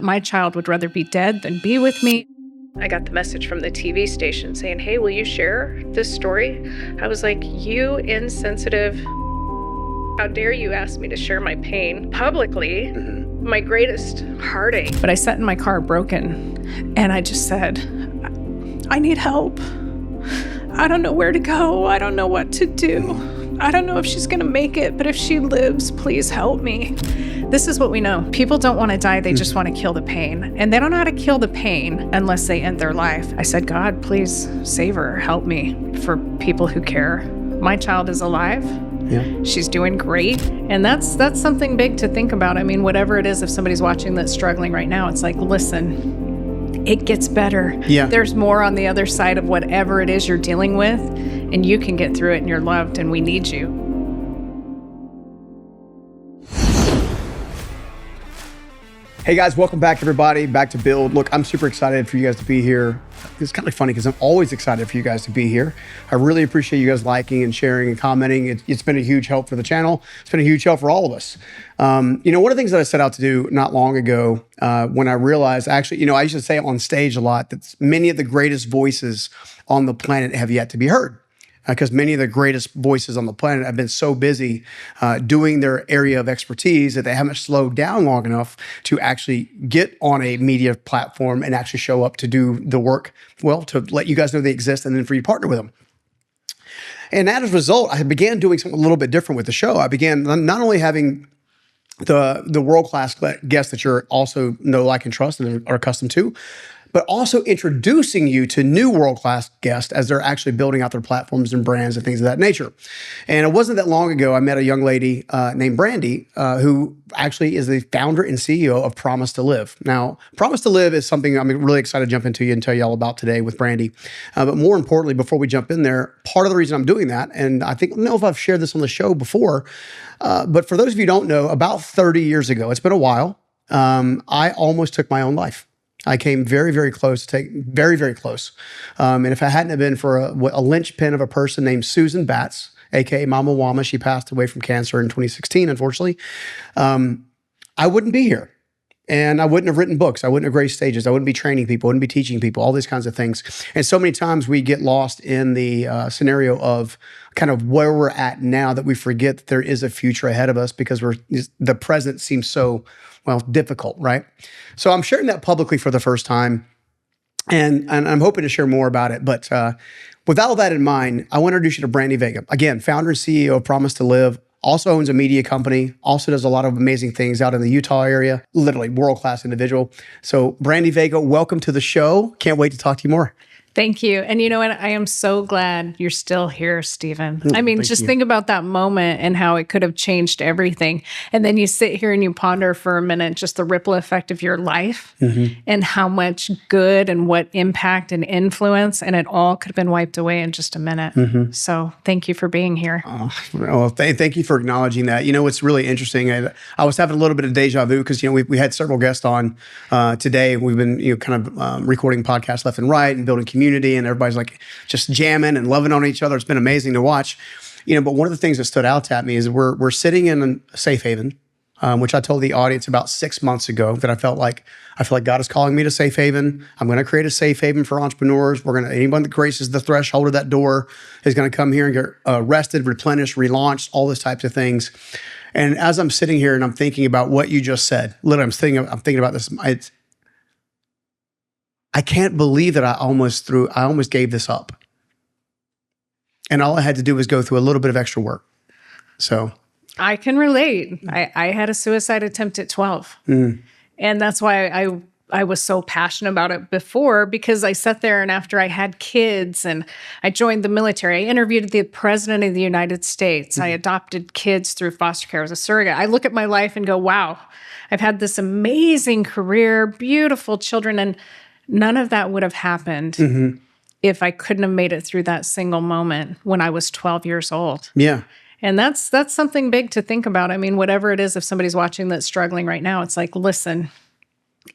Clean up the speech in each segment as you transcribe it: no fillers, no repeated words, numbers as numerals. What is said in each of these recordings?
My child would rather be dead than be with me. I got the message from the TV station saying, hey, will you share this story? I was like, you insensitive, how dare you ask me to share my pain publicly, my greatest heartache. But I sat in my car broken, and I just said, I need help. I don't know where to go. I don't know what to do. I don't know if she's gonna make it, but if she lives, please help me. This is what we know. People don't want to die, they just want to kill the pain. And they don't know how to kill the pain unless they end their life. I said, God, please save her, help me, for people who care. My child is alive. Yeah. She's doing great. And that's something big to think about. I mean, whatever it is, if somebody's watching that's struggling right now, it's like, listen, it gets better. Yeah. There's more on the other side of whatever it is you're dealing with, and you can get through it, and you're loved, and we need you. Hey guys, welcome back everybody, back to Build. Look, I'm super excited for you guys to be here. It's kind of funny because I'm always excited for you guys to be here. I really appreciate you guys liking and sharing and commenting. It's been a huge help for the channel. It's been a huge help for all of us. One of the things that I set out to do not long ago when I realized, actually, I used to say on stage a lot that many of the greatest voices on the planet have yet to be heard. Because many of the greatest voices on the planet have been so busy doing their area of expertise that they haven't slowed down long enough to actually get on a media platform and actually show up to do the work, well, to let you guys know they exist and then for you to partner with them. And as a result, I began doing something a little bit different with the show. I began not only having the world-class guests that you're also know, like, and trust and are accustomed to, but also introducing you to new world-class guests as they're actually building out their platforms and brands and things of that nature. And it wasn't that long ago, I met a young lady named Brandy, who actually is the founder and CEO of Promise to Live. Now, Promise to Live is something I'm really excited to jump into and tell you all about today with Brandy. But more importantly, before we jump in there, part of the reason I'm doing that, and I don't know if I've shared this on the show before, but for those of you who don't know, about 30 years ago, it's been a while, I almost took my own life. I came very, very close, very, very close. And if it hadn't have been for a linchpin of a person named Susan Batts, A.K. Mama Wama, she passed away from cancer in 2016, unfortunately, I wouldn't be here. And I wouldn't have written books. I wouldn't have graced stages. I wouldn't be training people. I wouldn't be teaching people, all these kinds of things. And so many times we get lost in the scenario of kind of where we're at now that we forget that there is a future ahead of us because the present seems so, well, difficult, right? So I'm sharing that publicly for the first time, and I'm hoping to share more about it. But with all that in mind, I want to introduce you to Brandy Vega. Again, founder and CEO of Promise to Live, also owns a media company, also does a lot of amazing things out in the Utah area, literally world-class individual. So Brandy Vega, welcome to the show. Can't wait to talk to you more. Thank you. And you know what? I am so glad you're still here, Stephen. I mean, just think about that moment and how it could have changed everything. And then you sit here and you ponder for a minute just the ripple effect of your life and how much good and what impact and influence, and it all could have been wiped away in just a minute. So thank you for being here. Well, thank you for acknowledging that. You know, what's really interesting, I was having a little bit of deja vu because, we had several guests on today. We've been, kind of recording podcasts left and right and building community, and everybody's like just jamming and loving on each other. It's been amazing to watch, but one of the things that stood out at me is we're sitting in a safe haven, which I told the audience about 6 months ago that I feel like God is calling me to safe haven. I'm going to create a safe haven for entrepreneurs. Anyone that graces the threshold of that door is going to come here and get arrested, replenished, relaunched, all those types of things. And as I'm sitting here and I'm thinking about what you just said, literally I'm thinking about this. I can't believe that I almost gave this up. And all I had to do was go through a little bit of extra work. So I can relate. I had a suicide attempt at 12. And that's why I was so passionate about it before, because I sat there and after I had kids and I joined the military, I interviewed the president of the United States. I adopted kids through foster care as a surrogate. I look at my life and go, wow, I've had this amazing career, beautiful children, and none of that would have happened if I couldn't have made it through that single moment when I was 12 years old. Yeah. And that's something big to think about. I mean, whatever it is, if somebody's watching that's struggling right now, it's like, listen,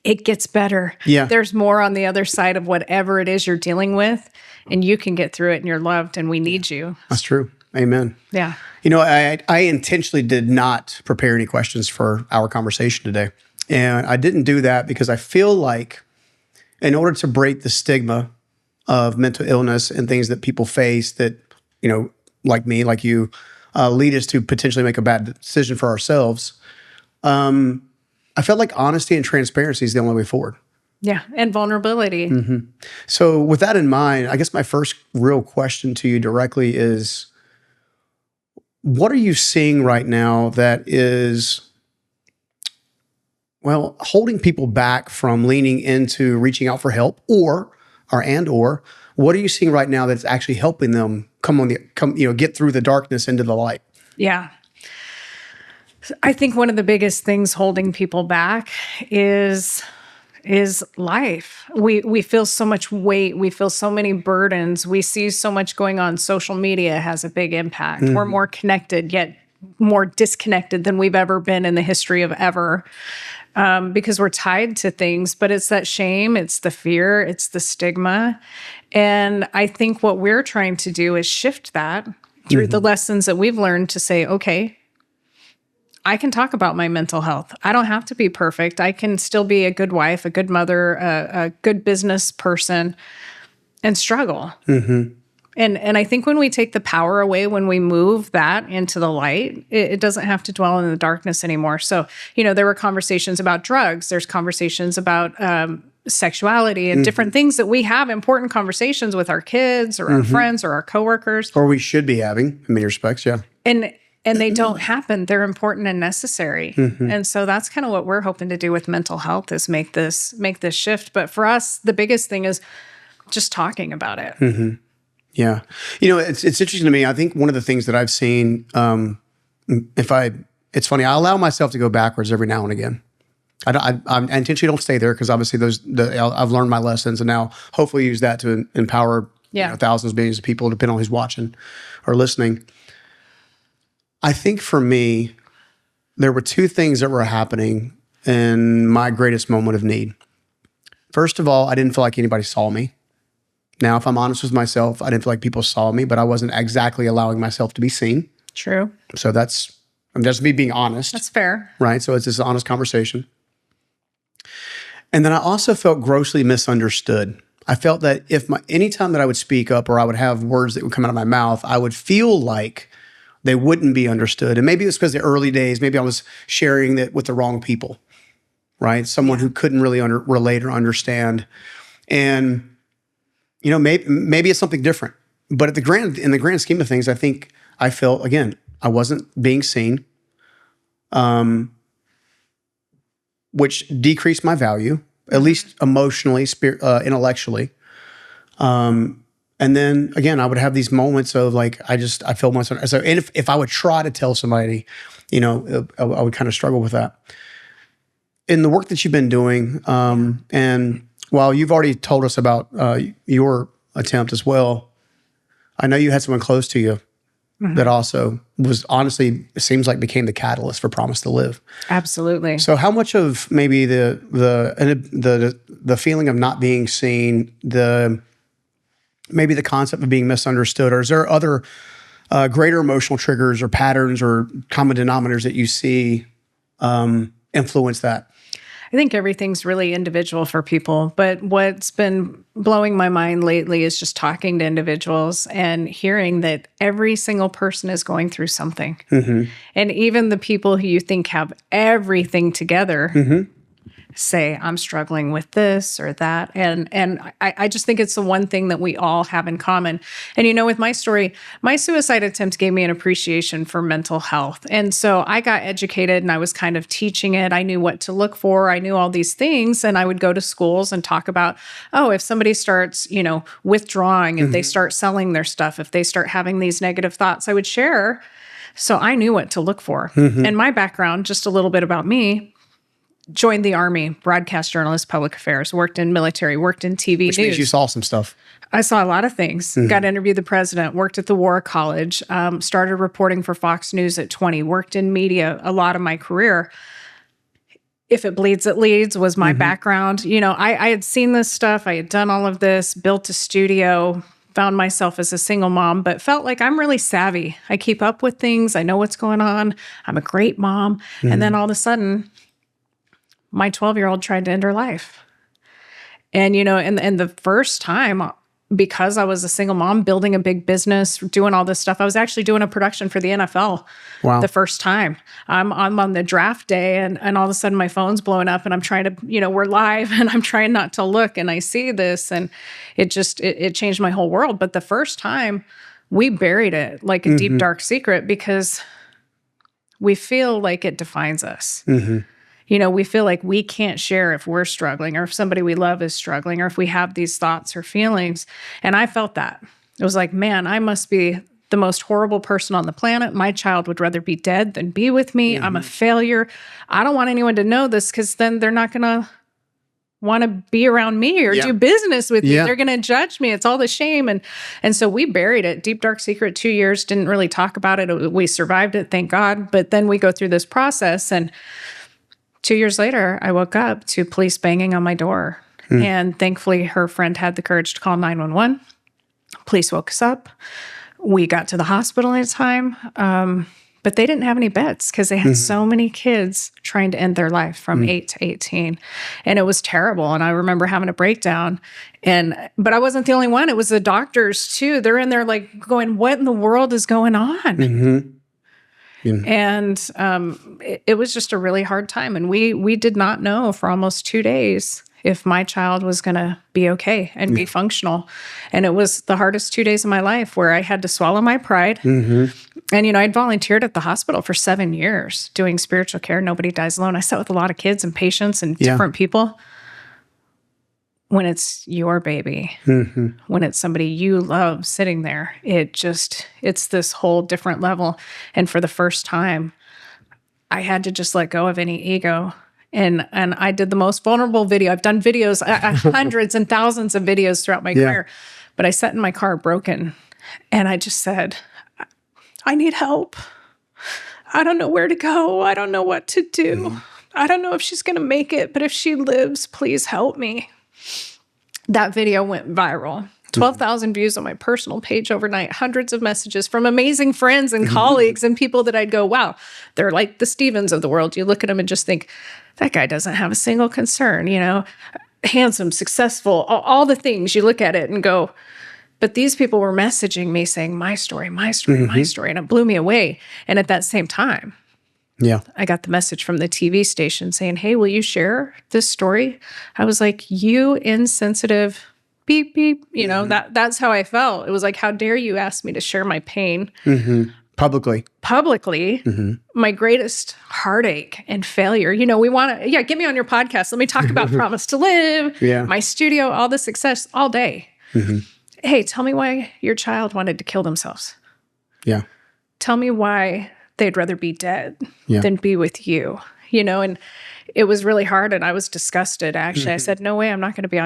it gets better. Yeah. There's more on the other side of whatever it is you're dealing with, and you can get through it, and you're loved, and we need you. That's true. Amen. Yeah. I intentionally did not prepare any questions for our conversation today. And I didn't do that because I feel like in order to break the stigma of mental illness and things that people face that, like me, like you, lead us to potentially make a bad decision for ourselves, I felt like honesty and transparency is the only way forward. Yeah, and vulnerability. So with that in mind, I guess my first real question to you directly is, what are you seeing right now that is, holding people back from leaning into reaching out for help, or what are you seeing right now that's actually helping them get through the darkness into the light? Yeah. I think one of the biggest things holding people back is life. We feel so much weight. We feel so many burdens. We see so much going on. Social media has a big impact. We're more connected, yet more disconnected than we've ever been in the history of ever, because we're tied to things. But it's that shame, it's the fear, it's the stigma. And I think what we're trying to do is shift that through the lessons that we've learned to say, okay, I can talk about my mental health. I don't have to be perfect. I can still be a good wife, a good mother, a good business person, and struggle. And I think when we take the power away, when we move that into the light, it doesn't have to dwell in the darkness anymore. So, there were conversations about drugs. There's conversations about sexuality and different things that we have important conversations with our kids or our friends or our coworkers. Or we should be having, in many respects, yeah. And they don't happen. They're important and necessary. And so that's kind of what we're hoping to do with mental health, is make this shift. But for us, the biggest thing is just talking about it. Yeah. It's interesting to me. I think one of the things that I've seen, it's funny, I allow myself to go backwards every now and again. I intentionally don't stay there, because obviously I've learned my lessons, and now hopefully use that to empower thousands, millions of people, depending on who's watching or listening. I think for me, there were two things that were happening in my greatest moment of need. First of all, I didn't feel like anybody saw me. Now, if I'm honest with myself, I didn't feel like people saw me, but I wasn't exactly allowing myself to be seen. True. So that's me being honest. That's fair. Right? So it's this honest conversation. And then I also felt grossly misunderstood. I felt that anytime that I would speak up, or I would have words that would come out of my mouth, I would feel like they wouldn't be understood. And maybe it's because the early days, maybe I was sharing that with the wrong people, right? Someone who couldn't really relate or understand. And, maybe it's something different. But in the grand scheme of things, I think I felt, again, I wasn't being seen, which decreased my value, at least emotionally, intellectually. And then again, I would have these moments of like, I feel myself. So, and if I would try to tell somebody, I would kind of struggle with that. In the work that you've been doing, and while you've already told us about your attempt as well, I know you had someone close to you that also was, honestly, it seems like became the catalyst for Promise to Live. Absolutely. So how much of maybe the feeling of not being seen, maybe the concept of being misunderstood, or is there other greater emotional triggers or patterns or common denominators that you see influence that? I think everything's really individual for people, but what's been blowing my mind lately is just talking to individuals and hearing that every single person is going through something. And even the people who you think have everything together say, I'm struggling with this or that. And I just think it's the one thing that we all have in common. And with my story, my suicide attempt gave me an appreciation for mental health. And so I got educated and I was kind of teaching it. I knew what to look for. I knew all these things. And I would go to schools and talk about, if somebody starts, withdrawing, if they start selling their stuff, if they start having these negative thoughts, I would share. So I knew what to look for. And my background, just a little bit about me, joined the Army, broadcast journalist, public affairs, worked in military, worked in TV Which news. means you saw some stuff. I saw a lot of things. Got to interview the president, worked at the War College, started reporting for Fox News at 20, worked in media a lot of my career. If it bleeds, it leads was my background. I had seen this stuff. I had done all of this, built a studio, found myself as a single mom, but felt like I'm really savvy. I keep up with things. I know what's going on. I'm a great mom. And then all of a sudden, my 12-year-old tried to end her life. And, and the first time, because I was a single mom building a big business, doing all this stuff, I was actually doing a production for the NFL. Wow. The first time. I'm on the draft day and all of a sudden my phone's blowing up and I'm trying to, we're live and I'm trying not to look and I see this and it changed my whole world. But the first time we buried it like a deep, dark secret because we feel like it defines us. We feel like we can't share if we're struggling or if somebody we love is struggling or if we have these thoughts or feelings. And I felt that. It was like, man, I must be the most horrible person on the planet. My child would rather be dead than be with me. I'm a failure. I don't want anyone to know this because then they're not going to want to be around me or do business with me. They're going to judge me. It's all the shame. And so we buried it. Deep, dark secret, 2 years, didn't really talk about it. We survived it, thank God. But then we go through this process and 2 years later, I woke up to police banging on my door. And thankfully, her friend had the courage to call 911. Police woke us up. We got to the hospital in time, but they didn't have any beds because they had so many kids trying to end their life from 8 to 18. And it was terrible. And I remember having a breakdown. But I wasn't the only one. It was the doctors, too. They're in there like going, what in the world is going on? And it was just a really hard time. And we did not know for almost 2 days if my child was going to be okay and be functional. And it was the hardest 2 days of my life where I had to swallow my pride. And, I'd volunteered at the hospital for 7 years doing spiritual care. Nobody dies alone. I sat with a lot of kids and patients and different people. When it's your baby, when it's somebody you love sitting there, it's this whole different level. And for the first time, I had to just let go of any ego. And I did the most vulnerable video. I've done videos, hundreds and thousands of videos throughout my career. But I sat in my car broken and I just said, I need help. I don't know where to go. I don't know what to do. I don't know if she's going to make it, but if she lives, please help me. That video went viral. 12,000 views on my personal page overnight, hundreds of messages from amazing friends and colleagues and people that I'd go, wow, they're like the Stephens of the world. You look at them and just think, that guy doesn't have a single concern, handsome, successful, all the things. You look at it and go, but these people were messaging me saying, my story, my story, my story. And it blew me away. And at that same time, I got the message from the TV station saying, hey, will you share this story? I was like, you insensitive beep, beep. That's how I felt. It was like, how dare you ask me to share my pain? Publicly. My greatest heartache and failure. We want to, get me on your podcast. Let me talk about Promise to Live, my studio, all the success all day. Hey, tell me why your child wanted to kill themselves. Tell me why they'd rather be dead than be with you, and it was really hard. And I was disgusted. Actually, I said, no way, I'm not going to be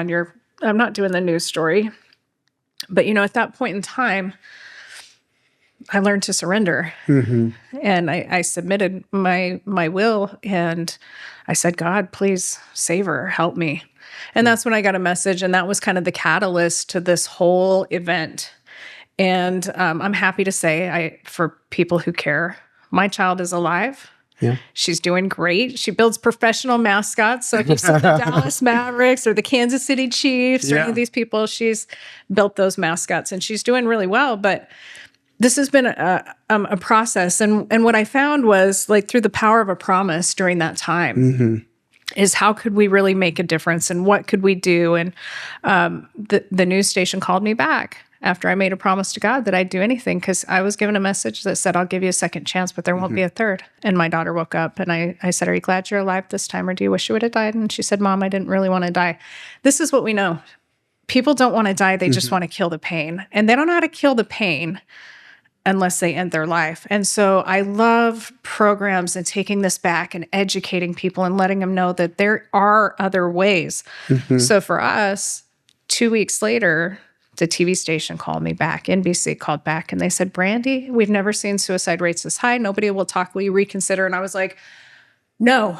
I'm not doing the news story. But, at that point in time, I learned to surrender. And I submitted my will and I said, God, please save her, help me. And that's when I got a message. And that was kind of the catalyst to this whole event. And I'm happy to say, for people who care, my child is alive. She's doing great. She builds professional mascots. So if you see the Dallas Mavericks or the Kansas City Chiefs or any of these people, she's built those mascots and she's doing really well. But this has been a process. And what I found was, like, through the power of a promise during that time, is how could we really make a difference and what could we do? And the news station called me back after I made a promise to God that I'd do anything, because I was given a message that said, I'll give you a second chance, but there won't be a third. And my daughter woke up and I said, are you glad you're alive this time, or do you wish you would have died? And she said, Mom, I didn't really want to die. This is what we know. People don't want to die. They just want to kill the pain. And they don't know how to kill the pain unless they end their life. And so I love programs and taking this back and educating people and letting them know that there are other ways. So for us, 2 weeks later, the TV station called me back. NBC called back and they said, Brandy, we've never seen suicide rates this high. Nobody will talk. Will you reconsider? And I was like, no.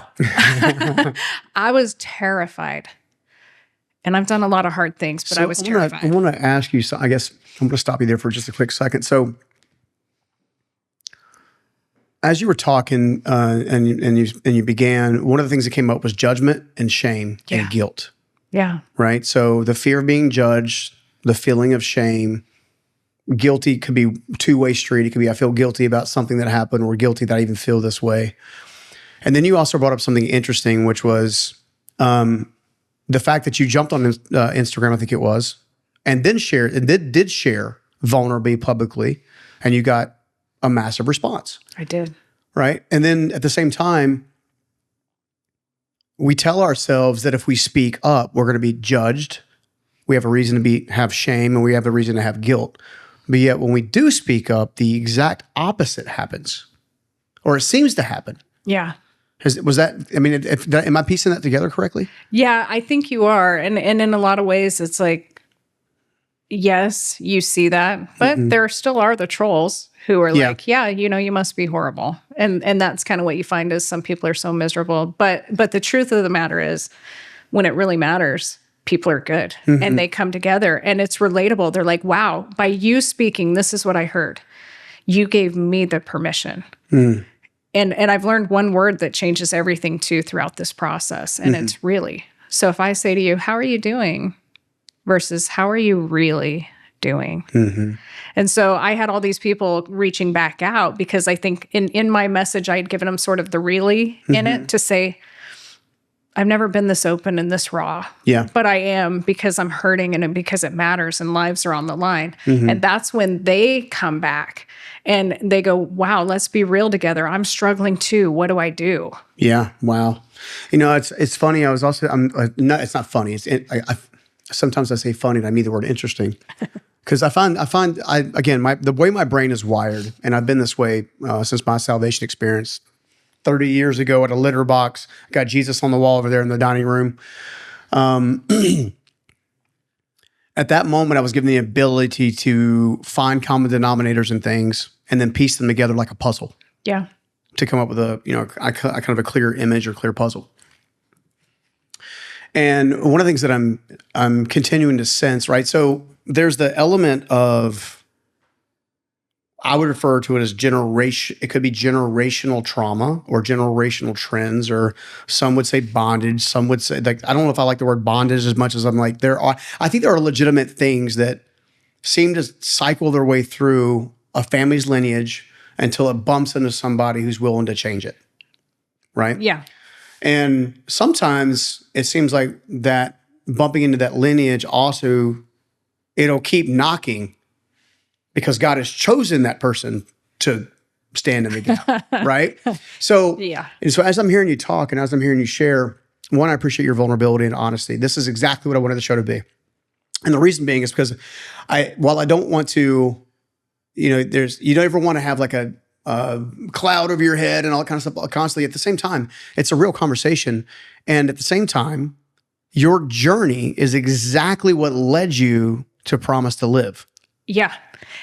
I was terrified. And I've done a lot of hard things, but I was terrified. I want to ask you, so I guess I'm going to stop you there for just a quick second. So as you were talking and you began, one of the things that came up was judgment and shame and guilt. Yeah. Right. So the fear of being judged, the feeling of shame, guilty could be two-way street. It could be I feel guilty about something that happened, or guilty that I even feel this way. And then you also brought up something interesting, which was the fact that you jumped on Instagram, I think it was, and then did share vulnerably publicly, and you got a massive response. I did. Right. And then at the same time, we tell ourselves that if we speak up, we're going to be judged. We have a reason to have shame, and we have the reason to have guilt. But yet when we do speak up, the exact opposite happens, or it seems to happen. Yeah. Am I piecing that together correctly? Yeah, I think you are. And in a lot of ways, it's like, yes, you see that, but there still are the trolls who are like, you must be horrible. And that's kind of what you find is some people are so miserable. But the truth of the matter is, when it really matters, people are good and they come together and it's relatable. They're like, wow, by you speaking, this is what I heard. You gave me the permission. And I've learned one word that changes everything too throughout this process. And it's really. So if I say to you, how are you doing? Versus how are you really doing? And so I had all these people reaching back out because I think in my message, I had given them sort of the really in it to say, I've never been this open and this raw. Yeah. But I am, because I'm hurting and because it matters and lives are on the line. And that's when they come back and they go, wow, let's be real together. I'm struggling too. What do I do? Yeah. Wow. It's funny. I was also, no, it's not funny. Sometimes I say funny and I mean the word interesting. Because the way my brain is wired, and I've been this way since my salvation experience 30 years ago at a litter box. Got Jesus on the wall over there in the dining room. At that moment, I was given the ability to find common denominators in things and then piece them together like a puzzle. Yeah. To come up with a kind of a clear image or clear puzzle. And one of the things that I'm continuing to sense, right? So there's the element of, I would refer to it as generation. It could be generational trauma or generational trends, or some would say bondage. Some would say, I don't know if I like the word bondage as much as I'm like, I think there are legitimate things that seem to cycle their way through a family's lineage until it bumps into somebody who's willing to change it. Right? Yeah. And sometimes it seems like that bumping into that lineage also, it'll keep knocking because God has chosen that person to stand in the gap, right? So, and so as I'm hearing you talk and as I'm hearing you share, one, I appreciate your vulnerability and honesty. This is exactly what I wanted the show to be. And the reason being is because while I don't want to, you don't ever want to have like a cloud over your head and all that kind of stuff constantly. At the same time, it's a real conversation. And at the same time, your journey is exactly what led you to Promise to Live. Yeah.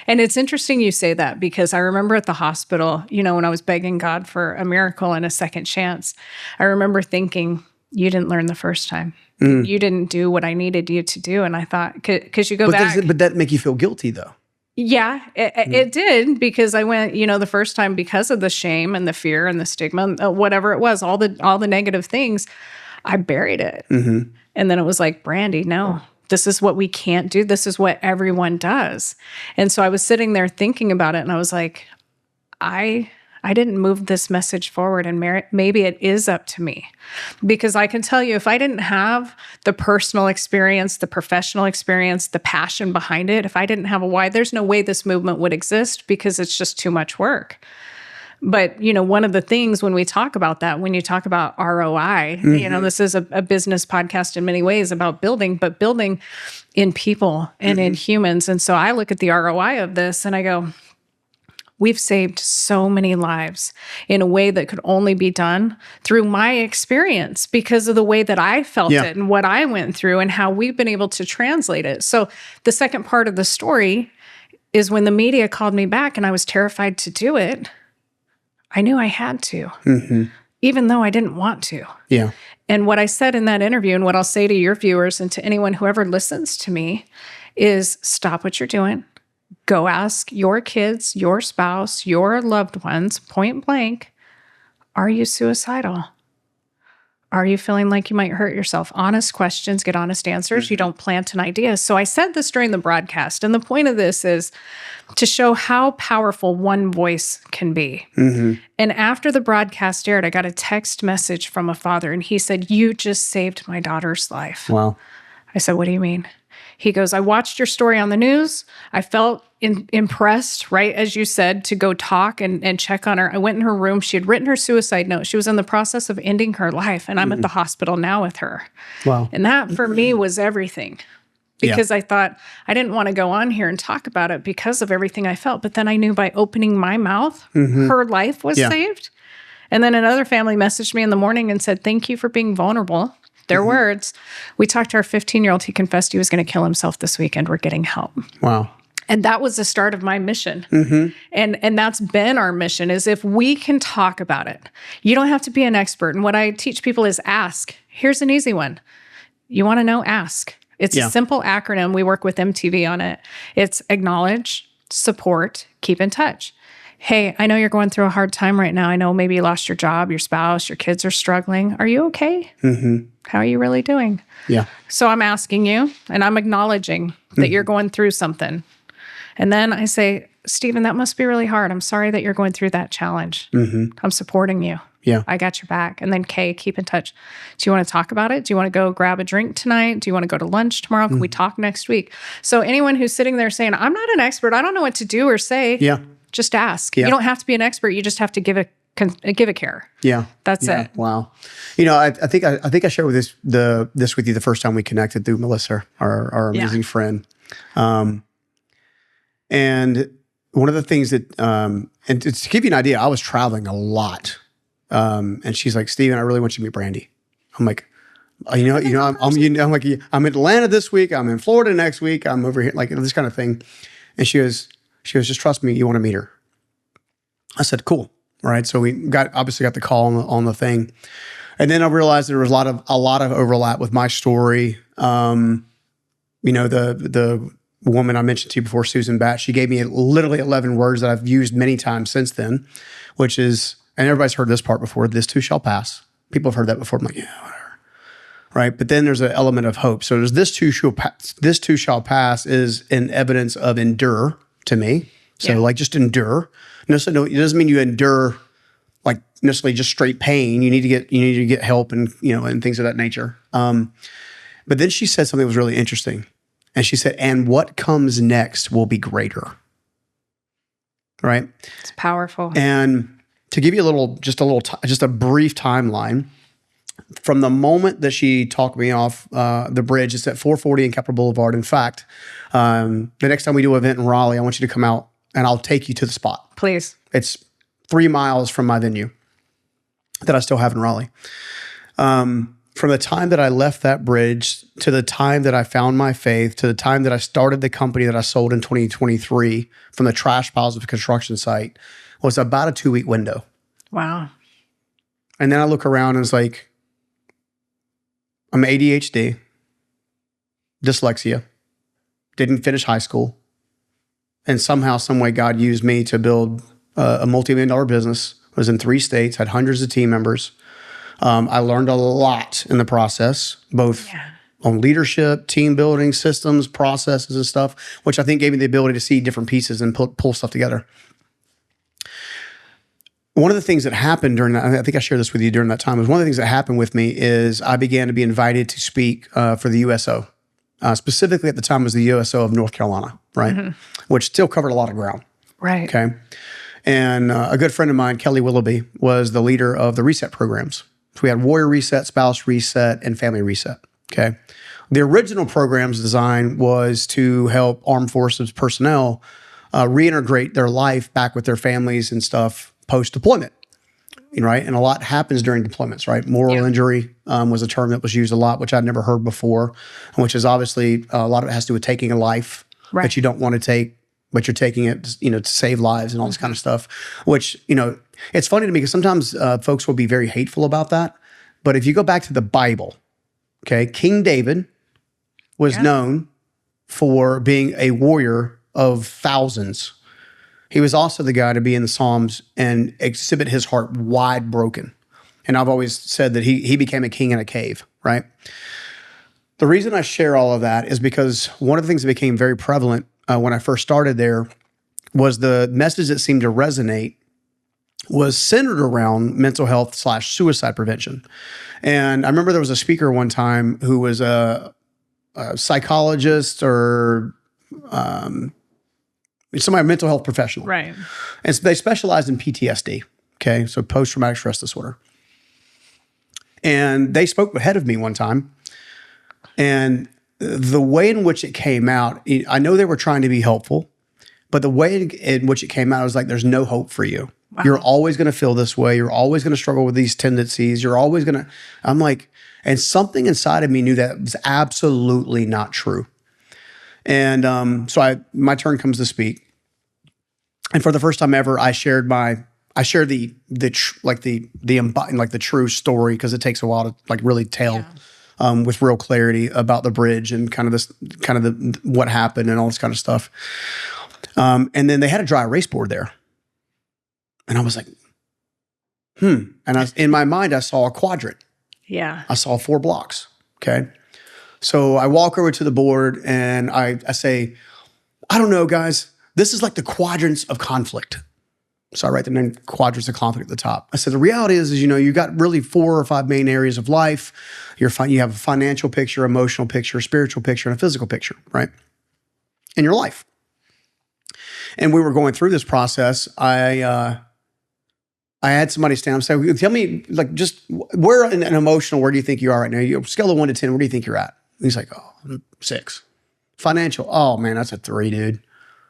And it's interesting you say that, because I remember at the hospital, when I was begging God for a miracle and a second chance, I remember thinking, you didn't learn the first time. You didn't do what I needed you to do. And I thought, because you go back. But that make you feel guilty though? Yeah, it did, because I went, the first time because of the shame and the fear and the stigma, whatever it was, all the negative things, I buried it. And then it was like, Brandy, no. This is what we can't do. This is what everyone does. And so I was sitting there thinking about it, and I was like, I didn't move this message forward, and maybe it is up to me. Because I can tell you, if I didn't have the personal experience, the professional experience, the passion behind it, if I didn't have a why, there's no way this movement would exist, because it's just too much work. But, one of the things when we talk about that, when you talk about ROI, this is a business podcast in many ways about building, but building in people and in humans. And so I look at the ROI of this and I go, we've saved so many lives in a way that could only be done through my experience, because of the way that I felt it and what I went through and how we've been able to translate it. So the second part of the story is when the media called me back and I was terrified to do it, I knew I had to, even though I didn't want to. Yeah. And what I said in that interview, and what I'll say to your viewers and to anyone who ever listens to me, is stop what you're doing, Go ask your kids, your spouse, your loved ones, point blank, are you suicidal? Are you feeling like you might hurt yourself? Honest questions, get honest answers. You don't plant an idea. So I said this during the broadcast. And the point of this is to show how powerful one voice can be. And after the broadcast aired, I got a text message from a father, and he said, "You just saved my daughter's life." Wow. I said, "What do you mean?" He goes, "I watched your story on the news. I felt impressed, right, as you said, to go talk and check on her. I went in her room. She had written her suicide note. She was in the process of ending her life, and I'm at the hospital now with her." Wow. And that, for me, was everything. Because I thought I didn't want to go on here and talk about it because of everything I felt. But then I knew by opening my mouth, her life was saved. And then another family messaged me in the morning and said, "Thank you for being vulnerable." Their words. "We talked to our 15-year-old. He confessed he was going to kill himself this weekend. We're getting help." Wow. And that was the start of my mission. And that's been our mission, is if we can talk about it. You don't have to be an expert. And what I teach people is ask. Here's an easy one. You want to know? Ask. It's a simple acronym. We work with MTV on it. It's acknowledge, support, keep in touch. Hey, I know you're going through a hard time right now. I know maybe you lost your job, your spouse, your kids are struggling. Are you okay? How are you really doing? Yeah. So I'm asking you, and I'm acknowledging that you're going through something. And then I say, "Stephen, that must be really hard. I'm sorry that you're going through that challenge. I'm supporting you. Yeah. I got your back." And then Kay, keep in touch. Do you want to talk about it? Do you want to go grab a drink tonight? Do you want to go to lunch tomorrow? Can we talk next week? So anyone who's sitting there saying, "I'm not an expert. I don't know what to do or say." Yeah. Just ask. Yeah. You don't have to be an expert. You just have to give a care. Yeah. That's it. Wow. I think I shared this with you the first time we connected through Melissa, our amazing friend. And one of the things that, and to give you an idea, I was traveling a lot. And she's like, "Stephen, I really want you to meet Brandy." I'm like, I'm like, "I'm in Atlanta this week. I'm in Florida next week. I'm over here," like this kind of thing. And she goes, "Just trust me. You want to meet her." I said, "Cool." Right. So we obviously got the call on the thing. And then I realized there was a lot of overlap with my story. The woman I mentioned to you before, Susan Batt, she gave me literally 11 words that I've used many times since then, which is, and everybody's heard this part before, "This too shall pass." People have heard that before. I'm like, yeah, whatever. Right. But then there's an element of hope. So there's "this too shall pass." "This too shall pass" is an evidence of endure to me. So like just endure. It doesn't mean you endure like necessarily just straight pain. You need to get help and things of that nature. But then she said something that was really interesting. And she said, "And what comes next will be greater." Right? It's powerful. And to give you just a brief timeline, from the moment that she talked me off the bridge, it's at 440 in Capitol Boulevard. In fact, the next time we do an event in Raleigh, I want you to come out and I'll take you to the spot. Please. It's 3 miles from my venue that I still have in Raleigh. From the time that I left that bridge to the time that I found my faith, to the time that I started the company that I sold in 2023 from the trash piles of the construction site, was about a 2-week window. Wow. And then I look around and it's like, I'm ADHD, dyslexia, didn't finish high school. And somehow, some way, God used me to build a multi-million-dollar business. I was in 3 states, had hundreds of team members. I learned a lot in the process, both on leadership, team building, systems, processes, and stuff, which I think gave me the ability to see different pieces and pull stuff together. One of the things that happened during that, I think I shared this with you during that time, was one of the things that happened with me is I began to be invited to speak for the USO. Specifically at the time was the USO of North Carolina, right? Which still covered a lot of ground. Right. Okay. And a good friend of mine, Kelly Willoughby, was the leader of the reset programs. So we had Warrior Reset, Spouse Reset, and Family Reset. Okay. The original program's design was to help armed forces personnel reintegrate their life back with their families and stuff post-deployment. Right. And a lot happens during deployments, right? Moral injury was a term that was used a lot, which I'd never heard before, which is obviously a lot of it has to do with taking a life that you don't want to take, but you're taking it, to save lives and all this kind of stuff, which, it's funny to me because sometimes folks will be very hateful about that. But if you go back to the Bible, okay, King David was known for being a warrior of thousands. He was also the guy to be in the Psalms and exhibit his heart wide broken. And I've always said that he became a king in a cave, right? The reason I share all of that is because one of the things that became very prevalent when I first started there was the message that seemed to resonate was centered around mental health / suicide prevention. And I remember there was a speaker one time who was a psychologist or somebody, a mental health professional. Right. And so they specialized in PTSD, okay? So post-traumatic stress disorder. And they spoke ahead of me one time. And the way in which it came out, I know they were trying to be helpful, but the way in which it came out was like, there's no hope for you. Wow. You're always going to feel this way. You're always going to struggle with these tendencies. You're always going to, I'm like, and something inside of me knew that was absolutely not true. And so my turn comes to speak. And for the first time ever, I shared the true story, because it takes a while to like really tell with real clarity about the bridge and what happened and all this kind of stuff. And then they had a dry erase board there. And I was like, And in my mind, I saw a quadrant. Yeah. I saw 4 blocks. Okay. So I walk over to the board and I say, I don't know, guys. This is like the quadrants of conflict. So I write the name quadrants of conflict at the top. I said, the reality is you got really 4 or 5 main areas of life. You have a financial picture, emotional picture, spiritual picture, and a physical picture, right? In your life. And we were going through this process. I had somebody stand up and say, tell me, like, just where in an emotional, where do you think you are right now? Scale of 1 to 10, where do you think you're at? And he's like, I'm 6. Financial, oh man, that's a 3, dude.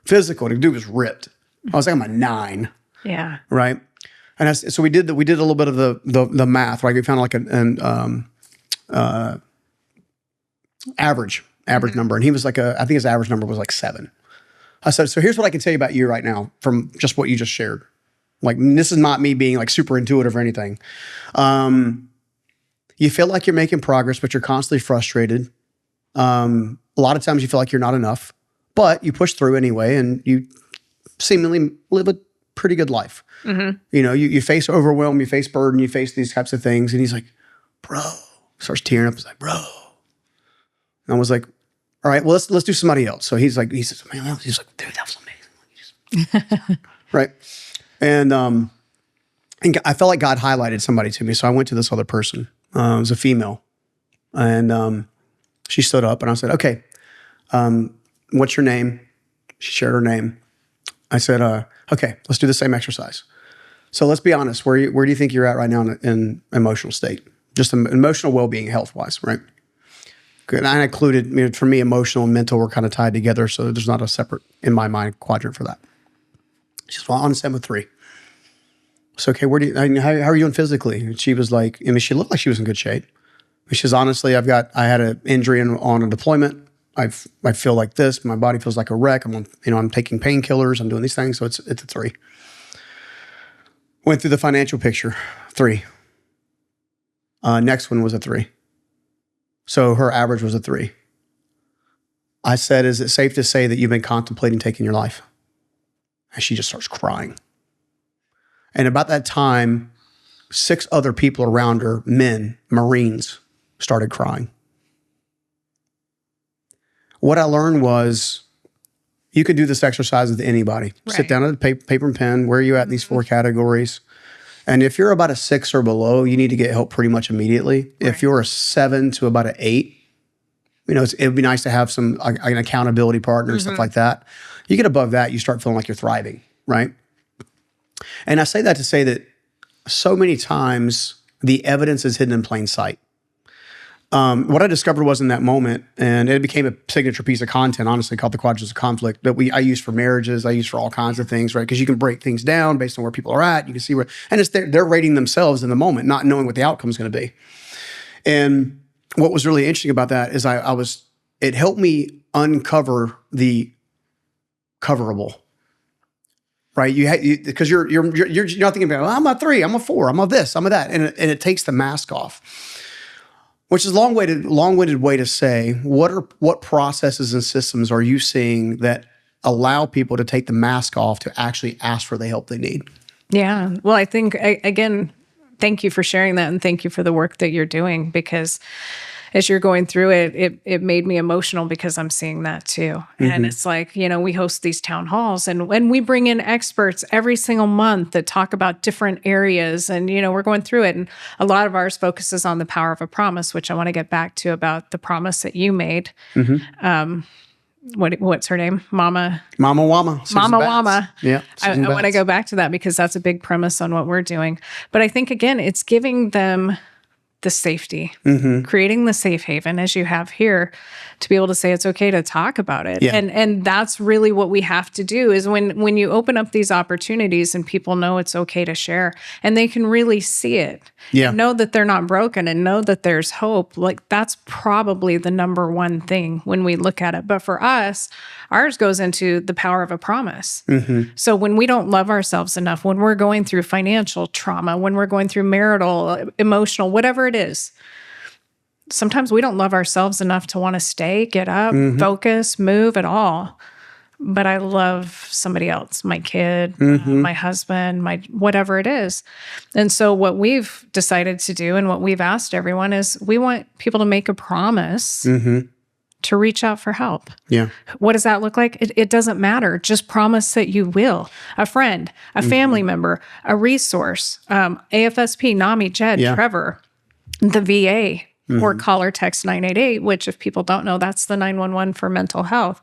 Physical, the dude was ripped. I was like, I'm a 9. Yeah. Right. And so we did a little bit of the math, right? We found like an average number. And he was like I think his average number was like 7. I said, so here's what I can tell you about you right now from just what you just shared. Like, this is not me being like super intuitive or anything. You feel like you're making progress, but you're constantly frustrated. A lot of times you feel like you're not enough, but you push through anyway, and you seemingly live a pretty good life. Mm-hmm. You face overwhelm, you face burden, you face these types of things. And he's like, bro, starts tearing up. He's like, bro. And I was like, all right, well, let's do somebody else. So he says, man, he's like, dude, that was amazing. Right. And I felt like God highlighted somebody to me. So I went to this other person. It was a female. And she stood up and I said, okay, what's your name? She shared her name. I said, okay, let's do the same exercise. So let's be honest. Where do you think you're at right now in emotional state? Just emotional well-being, health-wise, right? Good. And I included, for me, emotional and mental were kind of tied together. So there's not a separate, in my mind, quadrant for that. She said, well, on a 7 with 3. So, okay, how are you doing physically? And she was like, she looked like she was in good shape. She says, honestly, I had an injury on a deployment. I feel like this. My body feels like a wreck. I'm taking painkillers. I'm doing these things. So it's a 3. Went through the financial picture, 3. Next one was a 3. So her average was a 3. I said, is it safe to say that you've been contemplating taking your life? And she just starts crying. And about that time, 6 other people around her, men, Marines, started crying. What I learned was you could do this exercise with anybody. Right. Sit down at a paper and pen. Where are you at in these 4 categories? And if you're about a 6 or below, you need to get help pretty much immediately. Right. If you're a 7 to about an 8, it would be nice to have an accountability partner and stuff like that. You get above that, you start feeling like you're thriving, right? And I say that to say that so many times the evidence is hidden in plain sight. What I discovered was in that moment, and it became a signature piece of content, honestly, called the Quadrants of Conflict, that I use for marriages, I use for all kinds of things, right? Because you can break things down based on where people are at. You can see where, and they're rating themselves in the moment, not knowing what the outcome is going to be. And what was really interesting about that is it helped me uncover the coverable, right? Because you're not thinking about, I'm a 3, I'm a 4, I'm a this, I'm a that, and it takes the mask off. Which is a long-winded way to say, what processes and systems are you seeing that allow people to take the mask off to actually ask for the help they need. Yeah. Well, I think, again, thank you for sharing that, and thank you for the work that you're doing, because as you're going through it, it made me emotional because I'm seeing that too. And it's like, we host these town halls, and when we bring in experts every single month that talk about different areas, and, we're going through it. And a lot of ours focuses on the power of a promise, which I want to get back to, about the promise that you made. What's her name? Mama Wama. Mama Wama. Yeah. I want to go back to that because that's a big premise on what we're doing. But I think, again, it's giving them the safety, creating the safe haven, as you have here, to be able to say it's okay to talk about it. Yeah. And that's really what we have to do, is when you open up these opportunities and people know it's okay to share, and they can really see it, know that they're not broken, and know that there's hope. Like, that's probably the number one thing when we look at it. But for us, ours goes into the power of a promise. So when we don't love ourselves enough, when we're going through financial trauma, when we're going through marital, emotional, whatever it is, sometimes we don't love ourselves enough to want to stay, get up, focus, move at all. But I love somebody else, my kid, my husband, my whatever it is. And so what we've decided to do, and what we've asked everyone, is we want people to make a promise to reach out for help. Yeah. What does that look like? It doesn't matter. Just promise that you will. A friend, a family member, a resource, AFSP, NAMI, Jed, Trevor, the VA, or call or text 988, which, if people don't know, that's the 911 for mental health.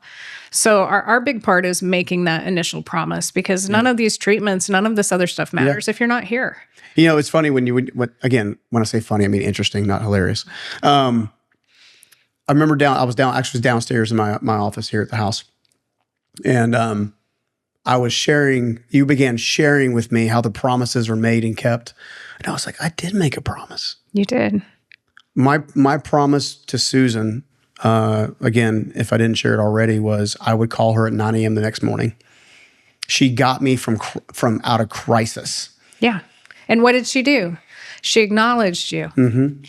So our big part is making that initial promise, because none of these treatments, none of this other stuff matters if you're not here. It's funny when again, when I say funny, I mean interesting, not hilarious. I remember I was downstairs in my office here at the house. And you began sharing with me how the promises are made and kept. And I was like, I did make a promise. You did. My promise to Susan, again, if I didn't share it already, was I would call her at 9 a.m. the next morning. She got me from out of crisis. Yeah. And what did she do? She acknowledged you.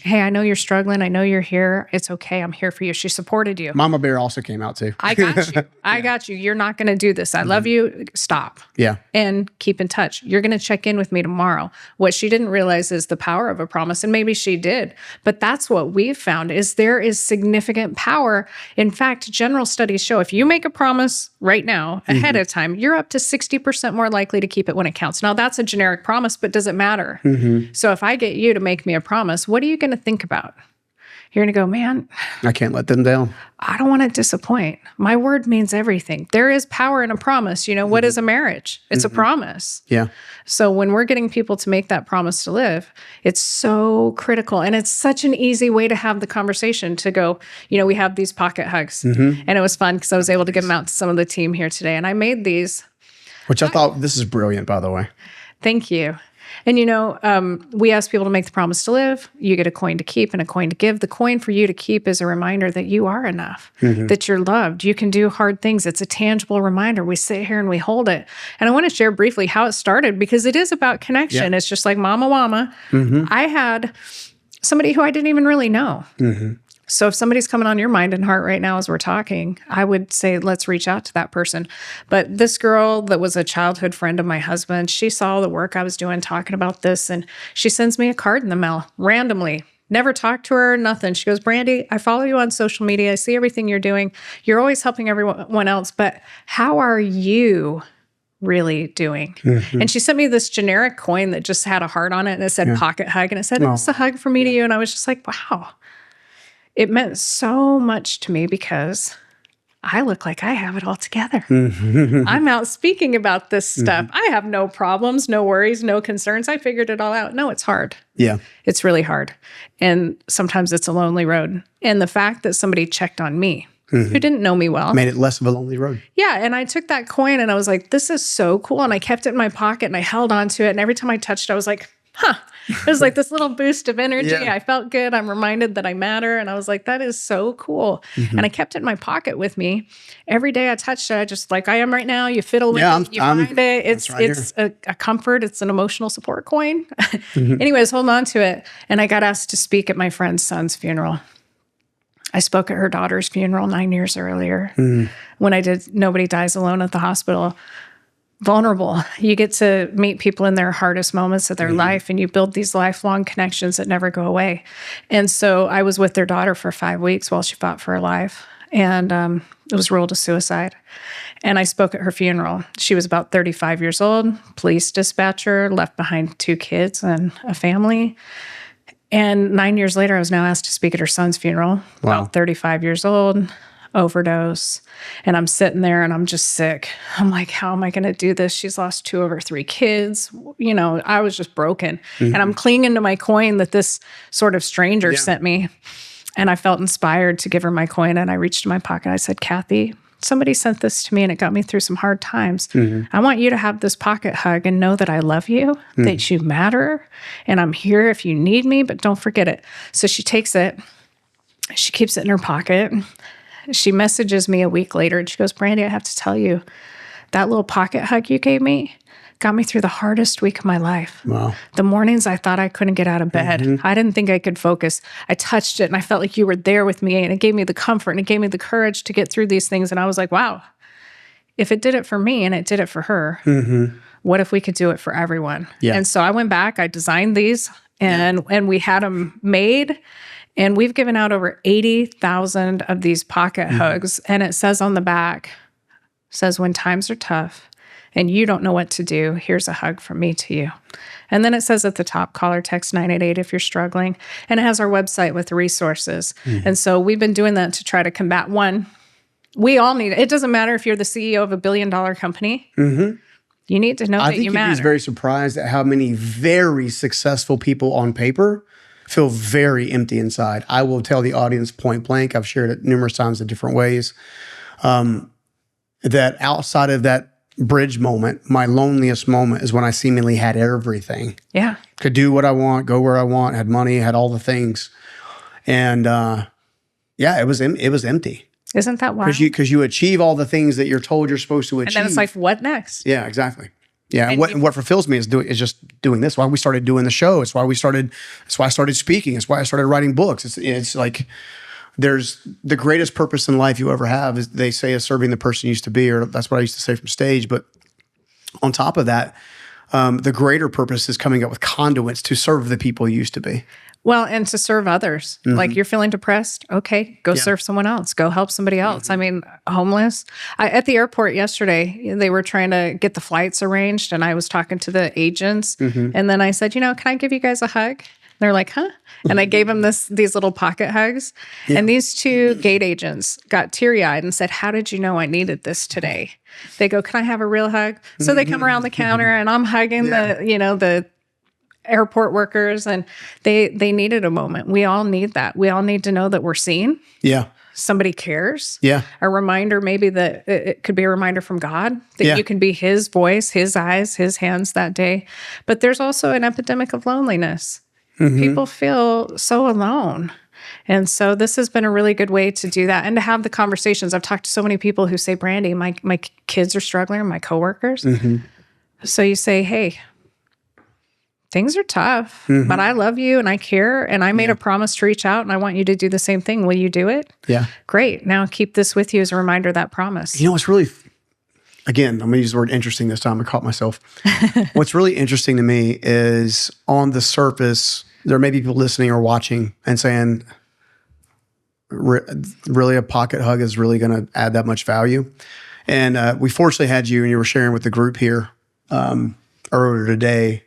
Hey, I know you're struggling. I know you're here. It's okay. I'm here for you. She supported you. Mama Bear also came out too. I got you. I got you. You're not going to do this. I love you. Stop. Yeah. And keep in touch. You're going to check in with me tomorrow. What she didn't realize is the power of a promise, and maybe she did. But that's what we've found, is there is significant power. In fact, general studies show if you make a promise right now ahead of time, you're up to 60% more likely to keep it when it counts. Now, that's a generic promise, but does it matter? So if I get you to make me a promise, what are you going to think about? You're going to go, man, I can't let them down. I don't want to disappoint. My word means everything. There is power in a promise. What is a marriage? It's a promise. Yeah. So when we're getting people to make that promise to live, it's so critical. And it's such an easy way to have the conversation, to go, we have these pocket hugs. And it was fun because I was able to give them out to some of the team here today. And I made these. Which I thought, this is brilliant, by the way. Thank you. And, we ask people to make the promise to live. You get a coin to keep and a coin to give. The coin for you to keep is a reminder that you are enough, that you're loved. You can do hard things. It's a tangible reminder. We sit here and we hold it. And I want to share briefly how it started, because it is about connection. It's just like Mama Wama. I had somebody who I didn't even really know. So if somebody's coming on your mind and heart right now as we're talking, I would say, let's reach out to that person. But this girl that was a childhood friend of my husband, she saw the work I was doing talking about this, and she sends me a card in the mail randomly. Never talked to her, nothing. She goes, Brandy, I follow you on social media. I see everything you're doing. You're always helping everyone else, but how are you really doing? And she sent me this generic coin that just had a heart on it, and it said pocket hug, and it said, it's a hug from me to you. And I was just like, wow. It meant so much to me, because I look like I have it all together. I'm out speaking about this stuff. I have no problems, no worries, no concerns. I figured it all out. No, it's hard. Yeah. It's really hard. And sometimes it's a lonely road. And the fact that somebody checked on me, who didn't know me well, made it less of a lonely road. Yeah. And I took that coin and I was like, this is so cool. And I kept it in my pocket and I held on to it. And every time I touched it, I was like, it was like this little boost of energy. Yeah. I felt good. I'm reminded that I matter. And I was like, that is so cool. And I kept it in my pocket with me. Every day I touched it, I just, like I am right now, you fiddle with it, you find it. It's a comfort. It's an emotional support coin. Anyways, hold on to it. And I got asked to speak at my friend's son's funeral. I spoke at her daughter's funeral 9 years earlier. When I did Nobody Dies Alone at the hospital. Vulnerable. You get to meet people in their hardest moments of their life, and you build these lifelong connections that never go away. And so I was with their daughter for 5 weeks while she fought for her life, and it was ruled a suicide. And I spoke at her funeral. She was about 35 years old, police dispatcher, left behind 2 kids and a family. And 9 years later, I was now asked to speak at her son's funeral, about 35 years old, overdose. And I'm sitting there and I'm just sick. I'm like, how am I going to do this? She's lost 2 of her 3 kids. You know, I was just broken. And I'm clinging to my coin that this sort of stranger sent me. And I felt inspired to give her my coin. And I reached in my pocket. I said, Kathy, somebody sent this to me and it got me through some hard times. I want you to have this pocket hug and know that I love you, that you matter, and I'm here if you need me, but don't forget it. So she takes it. She keeps it in her pocket. She messages me a week later and she goes, Brandy, I have to tell you, that little pocket hug you gave me got me through the hardest week of my life. Wow. The mornings I thought I couldn't get out of bed. I didn't think I could focus. I touched it and I felt like you were there with me, and it gave me the comfort and it gave me the courage to get through these things. And I was like, wow, if it did it for me and it did it for her, what if we could do it for everyone? And so I went back, I designed these and we had them made. And we've given out over 80,000 of these pocket hugs. And it says on the back, says, when times are tough and you don't know what to do, here's a hug from me to you. And then it says at the top, call or text 988 if you're struggling. And it has our website with resources. And so we've been doing that to try to combat one. We all need it. It doesn't matter if you're the CEO of a $1 billion company. You need to know that you matter. I think you'd be very surprised at how many very successful people on paper feel very empty inside. I will tell the audience point blank, I've shared it numerous times in different ways, that outside of that bridge moment, my loneliest moment is when I seemingly had everything. Yeah. Could do what I want, go where I want, had money, had all the things. And it was empty. Isn't that wild? Because you achieve all the things that you're told you're supposed to achieve. And then it's like, what next? Yeah, exactly. Yeah, and what fulfills me is just doing this. Why we started doing the show. It's why I started speaking. It's why I started writing books. It's like there's the greatest purpose in life you ever have is, they say, is serving the person you used to be, or that's what I used to say from stage. But on top of that, the greater purpose is coming up with conduits to serve the people you used to be. Well, and to serve others. Like, you're feeling depressed? Okay, go serve someone else. Go help somebody else. I mean, homeless. At the airport yesterday, they were trying to get the flights arranged, and I was talking to the agents. And then I said, can I give you guys a hug? They're like, huh? And I gave them these little pocket hugs. And these 2 gate agents got teary-eyed and said, how did you know I needed this today? They go, can I have a real hug? So they come around the counter, and I'm hugging the airport workers, and they needed a moment. We all need that. We all need to know that we're seen. Yeah. Somebody cares. Yeah. A reminder, maybe that it could be a reminder from God that you can be his voice, his eyes, his hands that day. But there's also an epidemic of loneliness. People feel so alone. And so this has been a really good way to do that and to have the conversations. I've talked to so many people who say, Brandy, my kids are struggling, my coworkers. So you say, hey, things are tough, but I love you and I care, and I made a promise to reach out, and I want you to do the same thing. Will you do it? Yeah. Great. Now keep this with you as a reminder of that promise. You know, what's really, again, I'm going to use the word interesting this time. I caught myself. What's really interesting to me is on the surface, there may be people listening or watching and saying, really a pocket hug is really going to add that much value. And we fortunately had you, and you were sharing with the group here earlier today,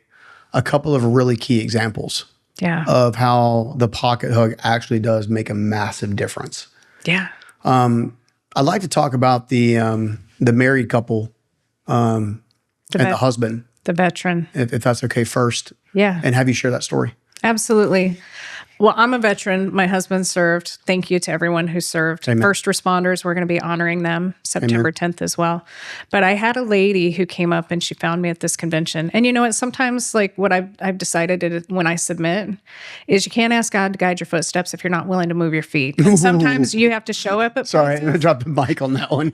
a couple of really key examples of how the pocket hug actually does make a massive difference. Yeah. I'd like to talk about the married couple and the husband. The veteran. If that's okay first. Yeah. And have you share that story? Absolutely. Well, I'm a veteran. My husband served. Thank you to everyone who served. Amen. First responders, we're going to be honoring them September 10th as well. But I had a lady who came up and she found me at this convention. And you know what? Sometimes, like, what I've decided when I submit is you can't ask God to guide your footsteps if you're not willing to move your feet. And sometimes you have to show up at places. Sorry, I dropped the mic on that one.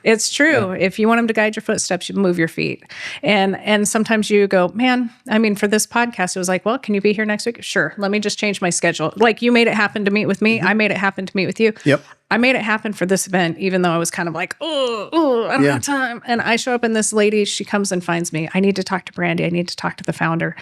It's true. Yeah. If you want him to guide your footsteps, you move your feet. And sometimes you go, man, I mean, for this podcast, it was like, well, can you be here next week? Sure. Let me just change my schedule. Like you made it happen to meet with me. I made it happen to meet with you. Yep. I made it happen for this event, even though I was kind of like, I don't have time. And I show up and this lady, she comes and finds me. I need to talk to Brandy. I need to talk to the founder.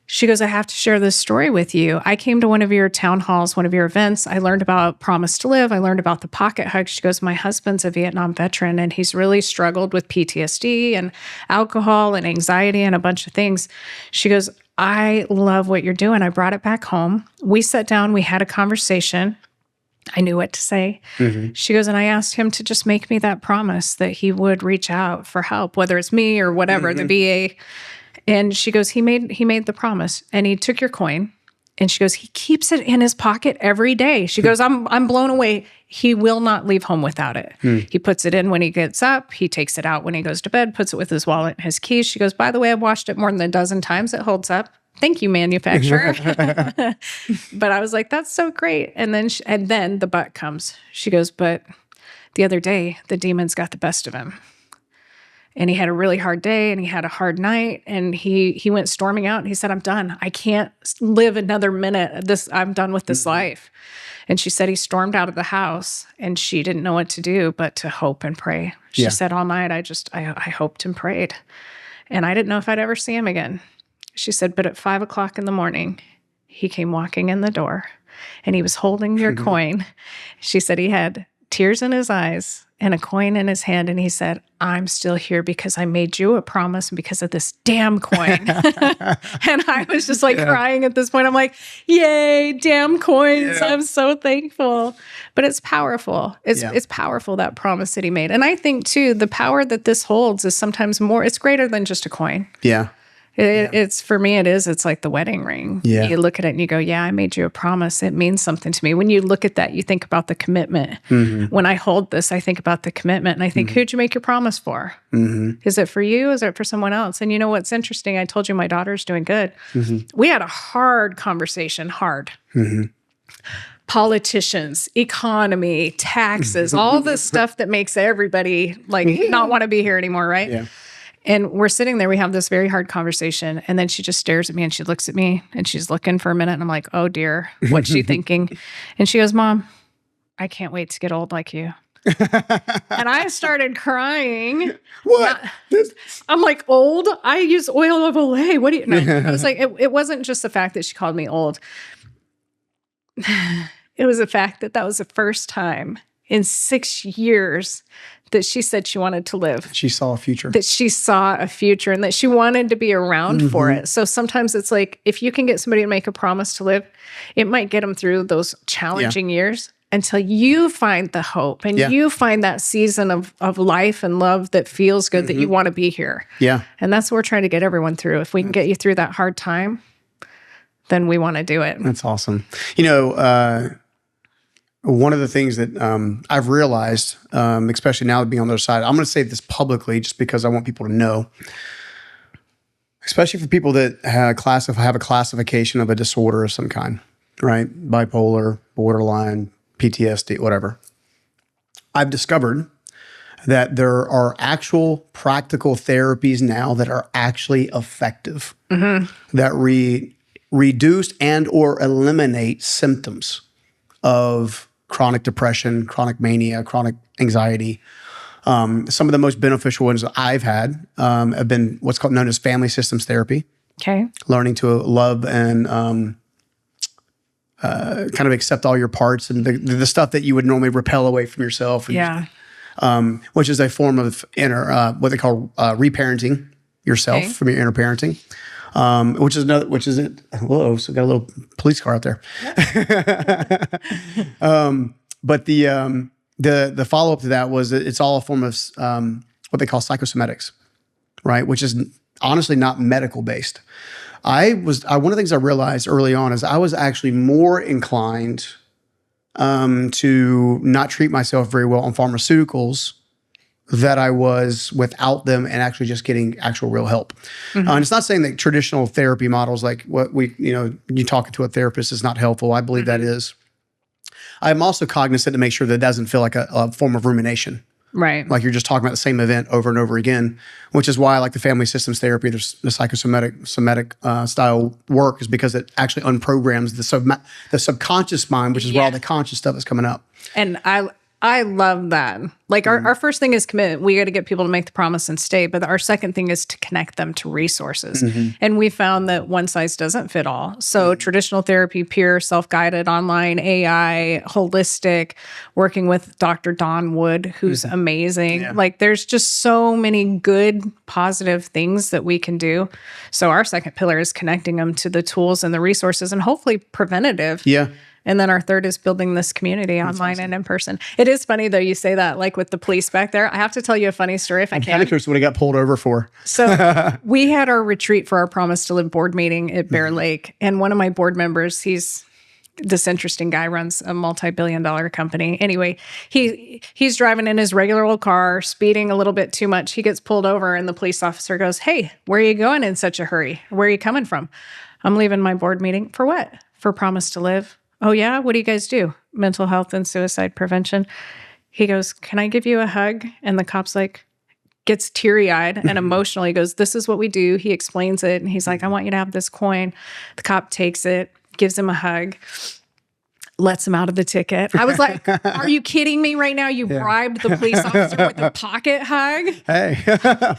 She goes, I have to share this story with you. I came to one of your town halls, one of your events. I learned about Promise to Live. I learned about the pocket hug. She goes, my husband's a Vietnam veteran, and he's really struggled with PTSD and alcohol and anxiety and a bunch of things. She goes, I love what you're doing. I brought it back home. We sat down. We had a conversation. I knew what to say. She goes, and I asked him to just make me that promise that he would reach out for help, whether it's me or whatever, the VA. And she goes, he made the promise, and he took your coin. And she goes, he keeps it in his pocket every day. She goes, I'm blown away. He will not leave home without it. He puts it in when he gets up. He takes it out when he goes to bed, puts it with his wallet and his keys. She goes, by the way, I've washed it more than a dozen times. It holds up. Thank you, manufacturer. But I was like, that's so great. And then the but comes. She goes, but the other day, the demons got the best of him. And he had a really hard day and he had a hard night, and he went storming out and he said, I'm done. I can't live another minute. I'm done with this life. And she said he stormed out of the house, and she didn't know what to do but to hope and pray. She said all night, I hoped and prayed. And I didn't know if I'd ever see him again. She said, but at 5:00 in the morning, he came walking in the door and he was holding your coin. She said he had tears in his eyes and a coin in his hand. And he said, I'm still here because I made you a promise and because of this damn coin. And I was just like crying at this point. I'm like, yay, damn coins. I'm so thankful. But it's powerful. It's powerful, that promise that he made. And I think too, the power that this holds is sometimes more, it's greater than just a coin. Yeah. It's for me, it's like the wedding ring. Yeah. You look at it and you go, yeah, I made you a promise. It means something to me. When you look at that, you think about the commitment. When I hold this, I think about the commitment, and I think, who'd you make your promise for? Is it for you? Is it for someone else? And you know what's interesting? I told you my daughter's doing good. We had a hard conversation, politicians, economy, taxes, all this stuff that makes everybody like not want to be here anymore, right? Yeah. And we're sitting there, we have this very hard conversation, and then she just stares at me and she looks at me and she's looking for a minute, and I'm like, oh dear, what's she thinking? And she goes, Mom, I can't wait to get old like you. And I started crying. What? I'm like, old? I use oil of Olay. What do you know? I was like, it wasn't just the fact that she called me old. It was the fact that was the first time in 6 years that she said she wanted to live. She saw a future. That she saw a future and that she wanted to be around for it. So sometimes it's like, if you can get somebody to make a promise to live, it might get them through those challenging years until you find the hope and you find that season of life and love that feels good, that you want to be here. Yeah. And that's what we're trying to get everyone through. If we can get you through that hard time, then we want to do it. That's awesome. You know, one of the things that I've realized, especially now being on the other side, I'm going to say this publicly just because I want people to know, especially for people that have a classification of a disorder of some kind, right? Bipolar, borderline, PTSD, whatever. I've discovered that there are actual practical therapies now that are actually effective, that reduce and or eliminate symptoms of chronic depression, chronic mania, chronic anxiety. Some of the most beneficial ones that I've had have been what's known as family systems therapy. Okay. Learning to love and kind of accept all your parts and the stuff that you would normally repel away from yourself. And, which is a form of what they call reparenting yourself from your inner parenting. Which is it? Whoa, so got a little police car out there. But the follow up to that was it's all a form of what they call psychosomatics, right? Which is honestly not medical based. One of the things I realized early on is I was actually more inclined to not treat myself very well on pharmaceuticals that I was without them and actually just getting actual real help. And it's not saying that traditional therapy models like what you talking to a therapist is not helpful. I believe that is. I'm also cognizant to make sure that it doesn't feel like a form of rumination. Right. Like you're just talking about the same event over and over again, which is why I like the family systems therapy, the psychosomatic style work, is because it actually unprograms the subconscious mind, which is where all the conscious stuff is coming up. And I love that. Like our first thing is commit. We got to get people to make the promise and stay. But our second thing is to connect them to resources. And we found that one size doesn't fit all. So traditional therapy, peer, self-guided, online, AI, holistic, working with Dr. Dawn Wood, who's amazing. Yeah. Like there's just so many good, positive things that we can do. So our second pillar is connecting them to the tools and the resources and hopefully preventative. Yeah. And then our third is building this community online and in person. It is funny, though, you say that, like with the police back there. I have to tell you a funny story if I can. I'm kind of curious what he got pulled over for. So we had our retreat for our Promise to Live board meeting at Bear Lake. And one of my board members, he's this interesting guy, runs a multi-billion-dollar company. Anyway, he's driving in his regular old car, speeding a little bit too much. He gets pulled over and the police officer goes, "Hey, where are you going in such a hurry? Where are you coming from?" "I'm leaving my board meeting." "For what?" "For Promise to Live." "Oh, yeah? What do you guys do?" "Mental health and suicide prevention." He goes, "Can I give you a hug?" And the cop's like, gets teary-eyed and emotional. He goes, "This is what we do." He explains it. And he's like, "I want you to have this coin." The cop takes it, gives him a hug, lets him out of the ticket. I was like, are you kidding me right now? You bribed the police officer with a pocket hug? Hey,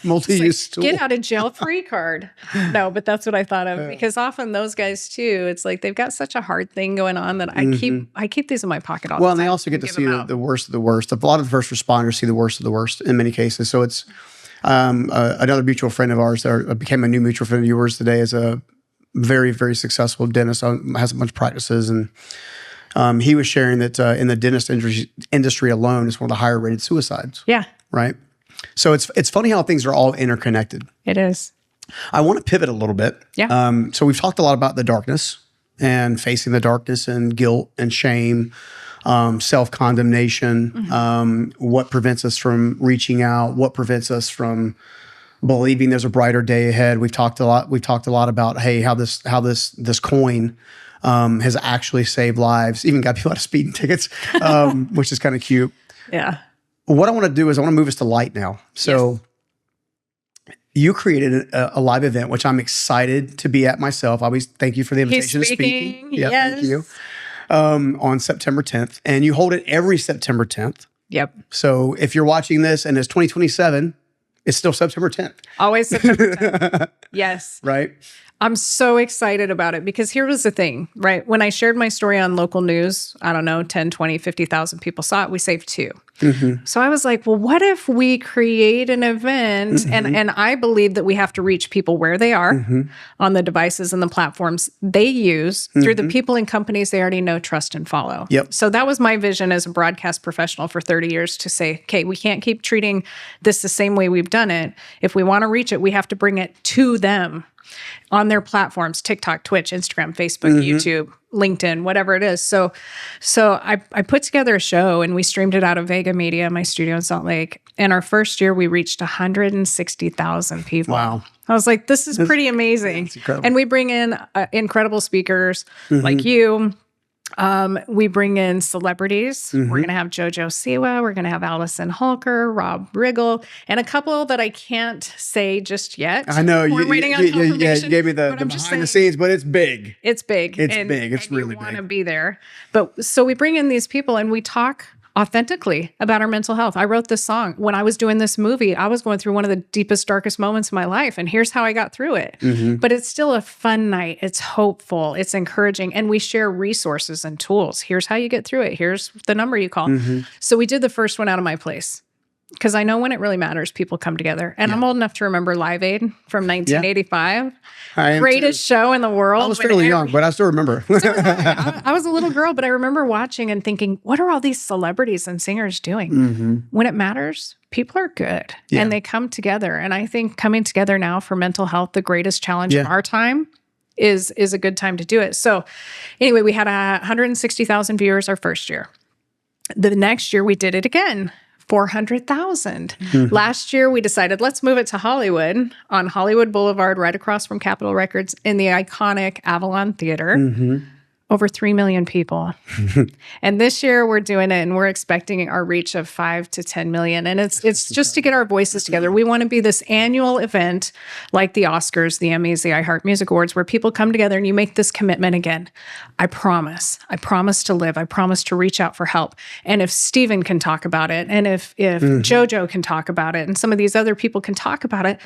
multi-use tool. Get out of jail free card. No, but that's what I thought of, because often those guys too, it's like they've got such a hard thing going on that I keep these in my pocket all the time. Well, and they also get to see the worst of the worst. A lot of the first responders see the worst of the worst in many cases. So it's another mutual friend of ours that became a new mutual friend of yours today, is a very, very successful dentist, has a bunch of practices, and he was sharing that in the dentist industry alone, it's one of the higher rated suicides. Yeah. Right. So it's funny how things are all interconnected. It is. I want to pivot a little bit. Yeah. So we've talked a lot about the darkness and facing the darkness and guilt and shame, self-condemnation, what prevents us from reaching out, what prevents us from believing there's a brighter day ahead. We've talked a lot about, hey, how this coin has actually saved lives, even got people out of speeding tickets, which is kind of cute. Yeah. What I want to do is I want to move us to light now. So you created a live event, which I'm excited to be at myself. I always thank you for the invitation to speaking. Yeah, thank you. On September 10th. And you hold it every September 10th. Yep. So if you're watching this and it's 2027, it's still September 10th. Always September 10th. Yes. Right. I'm so excited about it because here was the thing, right? When I shared my story on local news, I don't know, 10, 20, 50,000 people saw it. We saved 2. So I was like, well, what if we create an event? And I believe that we have to reach people where they are on the devices and the platforms they use through the people and companies they already know, trust, and follow. Yep. So that was my vision as a broadcast professional for 30 years to say, okay, we can't keep treating this the same way we've done it. If we want to reach it, we have to bring it to them on their platforms, TikTok, Twitch, Instagram, Facebook, YouTube, LinkedIn, whatever it is. So I put together a show and we streamed it out of Vega Media, my studio in Salt Lake. And our first year, we reached 160,000 people. Wow. I was like, this is pretty amazing. That's incredible. And we bring in incredible speakers like you. We bring in celebrities. We're going to have JoJo Siwa. We're going to have Allison Holker, Rob Riggle, and a couple that I can't say just yet. I know. We're waiting on confirmation. You gave me the behind the scenes, but it's big. It's big. It's big. It's really big. You want to be there. But so we bring in these people and we talk authentically about our mental health. I wrote this song. When I was doing this movie, I was going through one of the deepest, darkest moments of my life. And here's how I got through it. But it's still a fun night. It's hopeful. It's encouraging. And we share resources and tools. Here's how you get through it. Here's the number you call. So we did the first one out of my place. Because I know when it really matters, people come together. And I'm old enough to remember Live Aid from 1985. Greatest show in the world. I was fairly young, but I still remember. I was a little girl, but I remember watching and thinking, what are all these celebrities and singers doing? When it matters, people are good. And they come together. And I think coming together now for mental health, the greatest challenge of our time, is a good time to do it. So anyway, we had 160,000 viewers our first year. The next year, we did it again. 400,000. Last year, we decided, let's move it to Hollywood, on Hollywood Boulevard, right across from Capitol Records in the iconic Avalon Theater. over 3 million people. And this year we're doing it and we're expecting our reach of 5 to 10 million. And it's just to get our voices together. We want to be this annual event like the Oscars, the Emmys, the iHeart Music Awards, where people come together and you make this commitment again. I promise to live. I promise to reach out for help. And if Stephen can talk about it, and if JoJo can talk about it, and some of these other people can talk about it,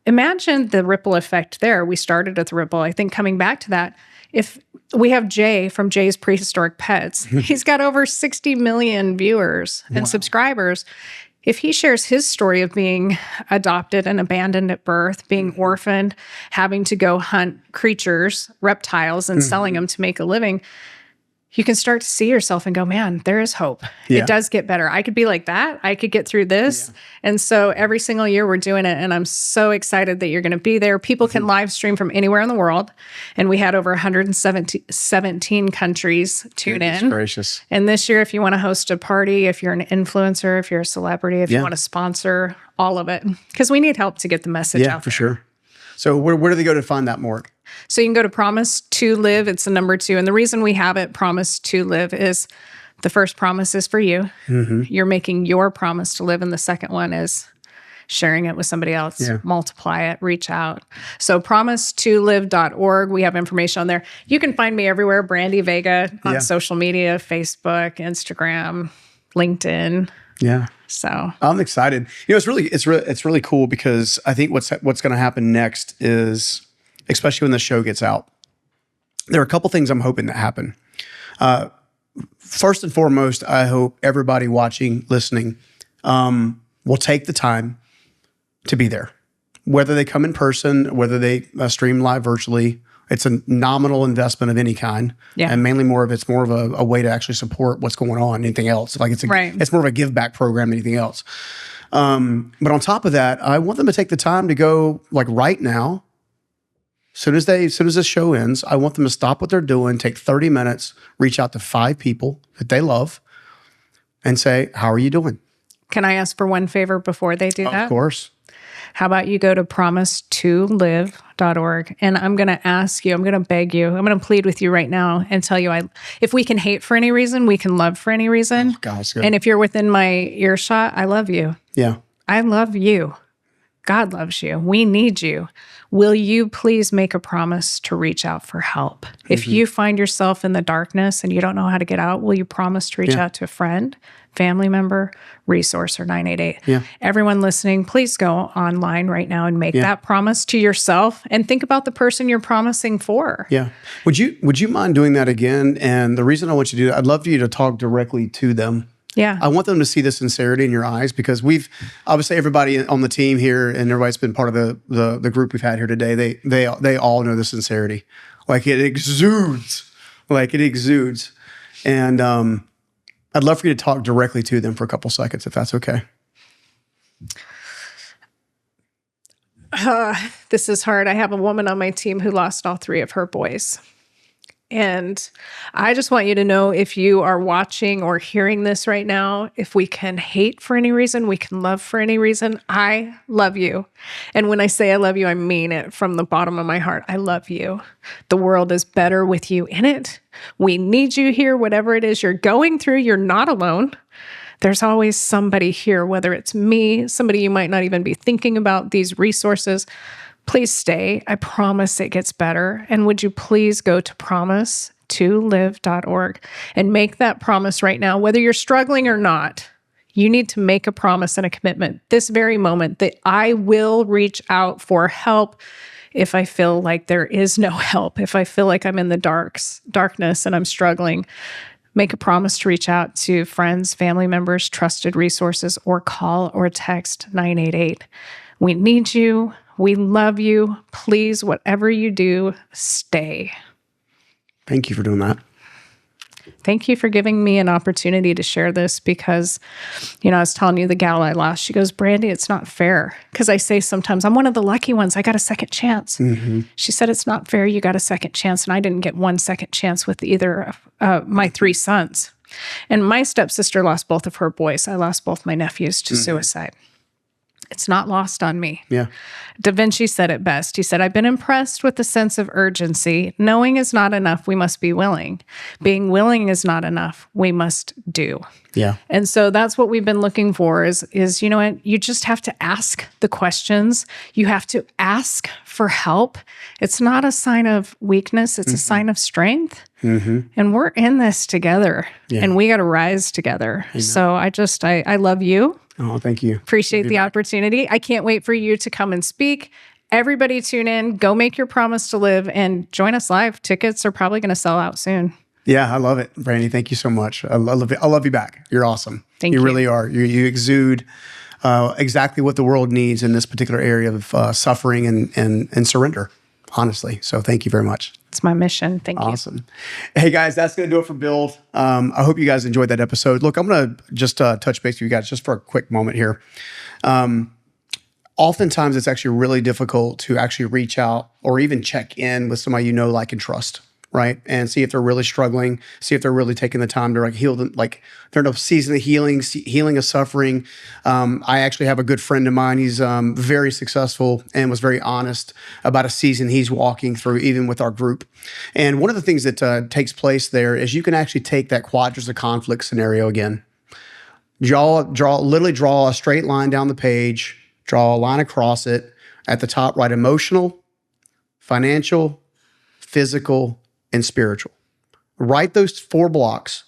imagine the ripple effect there. We started at the ripple. I think coming back to that, if we have Jay from Jay's Prehistoric Pets, he's got over 60 million viewers and subscribers. If he shares his story of being adopted and abandoned at birth, being orphaned, having to go hunt creatures, reptiles, and selling them to make a living, you can start to see yourself and go, man, there is hope. Yeah. It does get better. I could be like that. I could get through this. Yeah. And so every single year we're doing it. And I'm so excited that you're going to be there. People can live stream from anywhere in the world. And we had over 117 countries tune in. Gracious. And this year, if you want to host a party, if you're an influencer, if you're a celebrity, if you want to sponsor, all of it. Because we need help to get the message out there. Yeah, for sure. So where do they go to find that more? So you can go to Promise to Live. It's the number 2. And the reason we have it, Promise to Live, is the first promise is for you. You're making your promise to live. And the second one is sharing it with somebody else. Yeah. Multiply it, reach out. So promisetolive.org. We have information on there. You can find me everywhere, Brandy Vega, on social media, Facebook, Instagram, LinkedIn. Yeah. So I'm excited. It's really cool because I think what's going to happen next is, especially when the show gets out, there are a couple things I'm hoping that happen. First and foremost, I hope everybody watching, listening, will take the time to be there. Whether they come in person, whether they stream live virtually, it's a nominal investment of any kind. Yeah. And mainly it's more of a way to actually support what's going on, anything else. Like it's more of a give back program than anything else. But on top of that, I want them to take the time to go, like right now, as soon as this show ends, I want them to stop what they're doing, take 30 minutes, reach out to 5 people that they love and say, how are you doing? Can I ask for one favor before they do that? Of course. How about you go to promisetolive.org, and I'm going to ask you, I'm going to beg you, I'm going to plead with you right now and tell you, if we can hate for any reason, we can love for any reason. Oh, gosh, good. And if you're within my earshot, I love you. Yeah. I love you. God loves you. We need you. Will you please make a promise to reach out for help? If you find yourself in the darkness and you don't know how to get out, will you promise to reach out to a friend, family member, resource, or 988? Yeah. Everyone listening, please go online right now and make that promise to yourself and think about the person you're promising for. Yeah. Would you mind doing that again? And the reason I want you to do that, I'd love for you to talk directly to them. Yeah. I want them to see the sincerity in your eyes, because we've obviously, everybody on the team here and everybody's been part of the group we've had here today. They all know the sincerity. Like it exudes. And I'd love for you to talk directly to them for a couple seconds, if that's okay. This is hard. I have a woman on my team who lost all 3 of her boys. And I just want you to know, if you are watching or hearing this right now, if we can hate for any reason, we can love for any reason. I love you. And when I say I love you, I mean it from the bottom of my heart. I love you. The world is better with you in it. We need you here. Whatever it is you're going through, you're not alone. There's always somebody here, whether it's me, somebody you might not even be thinking about, these resources. Please stay. I promise it gets better. And would you please go to promisetolive.org and make that promise right now, whether you're struggling or not. You need to make a promise and a commitment this very moment that I will reach out for help if I feel like there is no help, if I feel like I'm in the darkness and I'm struggling. Make a promise to reach out to friends, family members, trusted resources, or call or text 988. We need you. We love you. Please, whatever you do, stay. Thank you for doing that. Thank you for giving me an opportunity to share this, because, I was telling you the gal I lost, she goes, Brandy, it's not fair. Because I say sometimes, I'm one of the lucky ones. I got a second chance. She said, it's not fair. You got a second chance. And I didn't get one second chance with either of my 3 sons. And my stepsister lost both of her boys. I lost both my nephews to suicide. It's not lost on me. Yeah. Da Vinci said it best. He said, I've been impressed with the sense of urgency. Knowing is not enough. We must be willing. Being willing is not enough. We must do. Yeah. And so that's what we've been looking for is, you know what, you just have to ask the questions. You have to ask for help. It's not a sign of weakness. It's a sign of strength. And we're in this together and we got to rise together. So I love you. Oh, thank you. Appreciate the opportunity. I can't wait for you to come and speak. Everybody tune in, go make your promise to live, and join us live. Tickets are probably going to sell out soon. Yeah, I love it. Brandy, thank you so much. I love you back. You're awesome. Thank you. You really are. You exude exactly what the world needs in this particular area of suffering and surrender, honestly. So thank you very much. It's my mission. Thank you. Awesome. Hey, guys, that's going to do it for Build. I hope you guys enjoyed that episode. Look, I'm going to just touch base with you guys just for a quick moment here. Oftentimes, it's actually really difficult to actually reach out or even check in with somebody you know, like, and trust, right? And see if they're really struggling, see if they're really taking the time to heal them, they're in a season of healing of suffering. I actually have a good friend of mine. He's very successful and was very honest about a season he's walking through, even with our group. And one of the things that takes place there is you can actually take that quadrants of conflict scenario again, literally draw a straight line down the page, draw a line across it. At the top, write emotional, financial, physical, and spiritual. Write those 4 blocks,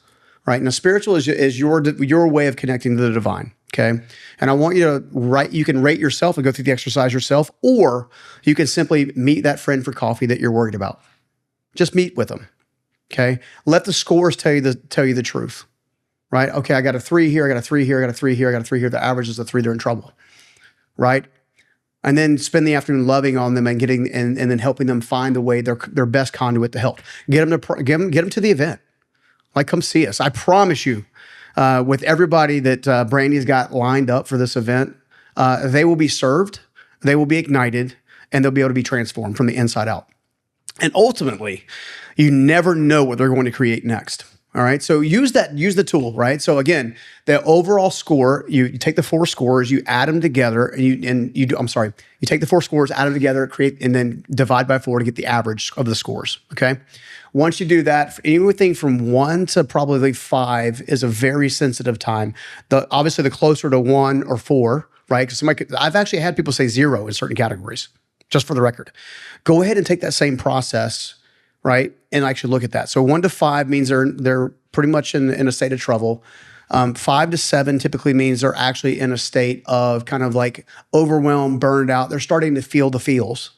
right? Now, spiritual is your way of connecting to the divine, okay? And I want you to write, you can rate yourself and go through the exercise yourself, or you can simply meet that friend for coffee that you're worried about. Just meet with them, okay? Let the scores tell you the truth, right? Okay, I got a 3 here, I got a 3 here, I got a 3 here, I got a 3 here. The average is a 3, they're in trouble, right? And then spend the afternoon loving on them and and then helping them find the way, their best conduit to help. Get them to the event. Like, come see us. I promise you, with everybody that Brandy's got lined up for this event, they will be served, they will be ignited, and they'll be able to be transformed from the inside out. And ultimately, you never know what they're going to create next. All right. So use the tool, right? So again, the overall score, you take the 4 scores, you add them together, and you take the 4 scores, add them together, and then divide by 4 to get the average of the scores. Okay. Once you do that, anything from 1 to probably 5 is a very sensitive time. Obviously the closer to 1 or 4, right? Because I've actually had people say 0 in certain categories, just for the record. Go ahead and take that same process, right? And actually look at that. So 1 to 5 means they're pretty much in a state of trouble. 5 to 7 typically means they're actually in a state of kind of like overwhelmed, burned out. They're starting to feel the feels,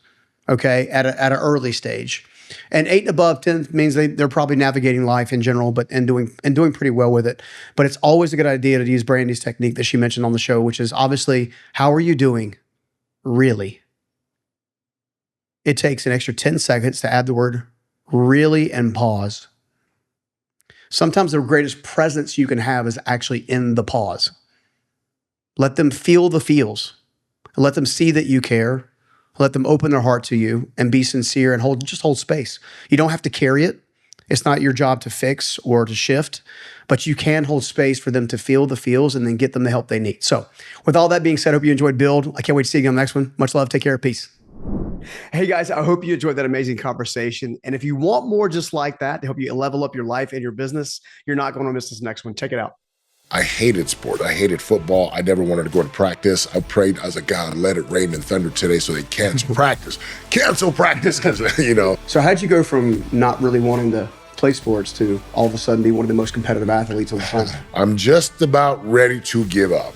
okay, at an early stage. And 8 and above 10 means they're probably navigating life in general, and doing pretty well with it. But it's always a good idea to use Brandy's technique that she mentioned on the show, which is obviously, how are you doing, really? It takes an extra 10 seconds to add the word really and pause. Sometimes the greatest presence you can have is actually in the pause. Let them feel the feels. Let them see that you care. Let them open their heart to you and be sincere and hold space. You don't have to carry it. It's not your job to fix or to shift, but you can hold space for them to feel the feels and then get them the help they need. So with all that being said, I hope you enjoyed Build. I can't wait to see you on the next one. Much love. Take care. Peace. Hey guys, I hope you enjoyed that amazing conversation. And if you want more just like that to help you level up your life and your business, you're not going to miss this next one. Check it out. I hated sport. I hated football. I never wanted to go to practice. I prayed, I was like, God, let it rain and thunder today so they cancel practice. Cancel practice, because, you know. So how'd you go from not really wanting to play sports to all of a sudden be one of the most competitive athletes on the planet? I'm just about ready to give up.